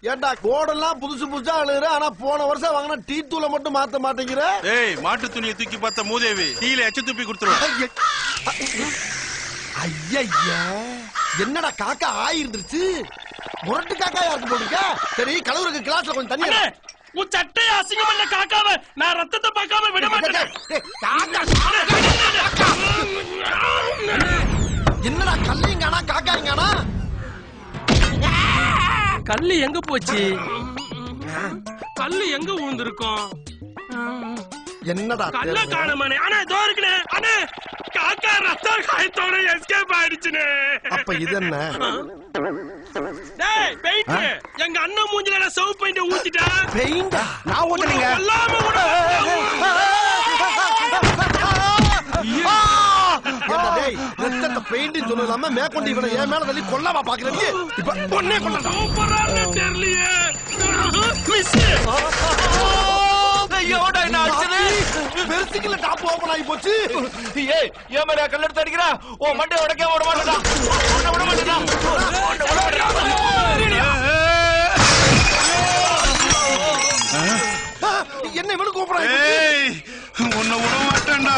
ஏண்டா கோடெல்லாம் புதுசு புதுசா அழுகுற, ஆனா போன வருஷம் வாங்கின டீ தூளை மட்டும் மாத்த மாட்டேங்கிற. ஏய், மாட்டு துணியை தூக்கி பார்த்த மூதேவி டீல எச்ச துப்பி கொடுத்துருவோம். ஐயா, என்னடா காக்கா ஆயிருந்துருச்சு? முரட்டு காக்கா யாருக்கு போட்டுக்க? சரி, கலவருக்கு கிளாஸ்ல கொஞ்சம் தண்ணி. உன் சட்டையை அசிங்கம் பண்ண காக்காவ நான் ரத்தத்தை பார்க்காம விட மாட்டேன். என்னடா கல்லிங்கானா காக்காங்கானா? கல்லு எங்க போச்சு? கல்லு எங்க விழுந்திருக்கும்? என்னடா கல்ல காணமானே? அண்ணே இதோ இருக்குனே. அண்ணே, காக்கா ரத்த காயத்தோட எஸ்கேப் ஆயிடுச்சுனே. அப்ப இது என்ன? டேய் பெயிண்ட், எங்க அண்ணன் மூஞ்சில நான் சவுப் பெயிண்ட் ஊத்திட்டா. பெயிண்டா? நான் ஊத்துறீங்க. எல்லாமே உட. ரத்தத்தை பெயிண்ட் சொல்லாம மேற்கொண்டு இவனை என் மேல தள்ளி கொல்லவா பாக்குறீங்க? இப்ப பொண்ணே கொள்ள சூப்பரான தெரியலையே. மிஸ். ஐயோடா என்ன ஆச்சுது? பெருசுக்குள்ள டாப் ஓபன் ஆகி போச்சு. ஏய், ஏன் மேல கல்ல எடுத்து அடிக்கிறா? ஓ மண்டை உடைக்க விட மாட்டேடா. விட மாட்டேடா. என்ன இவனு கூப்பிடுறான்? ஏய், உன்னை விட மாட்டேன்டா.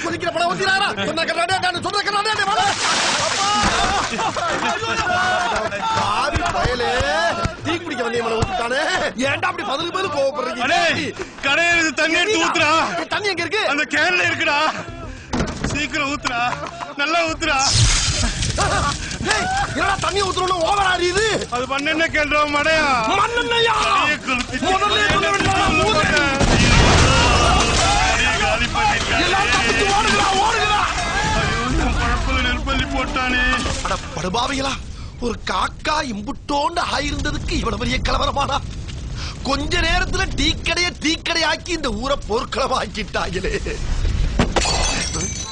குதிக்கிற படம் ஊத்திராரா? சொன்ன கடாடா, சொன்ன கடாடா வாடா. பாவி பயலே, டீ குடிக்க வந்தே மேல ஊத்திட்டானே. ஏன்டா அப்படி பதிலுக்கு பதில் கோவப்படுறீங்க? அடே, கடையில தண்ணி எடுத்து ஊத்துறா. தண்ணி எங்க இருக்கு? அந்த கேன்ல இருக்குடா. சீக்கிரம் ஊத்துறா, நல்லா ஊத்துறா. டேய், என்னடா தண்ணி ஊத்துறோம்னு ஓவர் ஆறியுது? அது பண்ணென்ன கேள்றா மடையா? மண்ணெண்ணெயா? முதல்ல சொல்ல வேண்டாம். ஊத்து. காலி பண்ணிட்டா. எல்லாரும் தப்பிச்சு ஓடுங்கடா, ஓடுங்கடா. பழப்புல நெருப்பள்ளி போட்டானே. அட படுபாவிகளா, ஒரு காக்கா இம்புட்டோண்டு ஆயிருந்ததுக்கு இவ்வளவு பெரிய கலவரமானா? கொஞ்ச நேரத்துல டீக்கடைய டீக்கடை ஆக்கி இந்த ஊரை போர்க்களமாக்கிட்டாங்களே.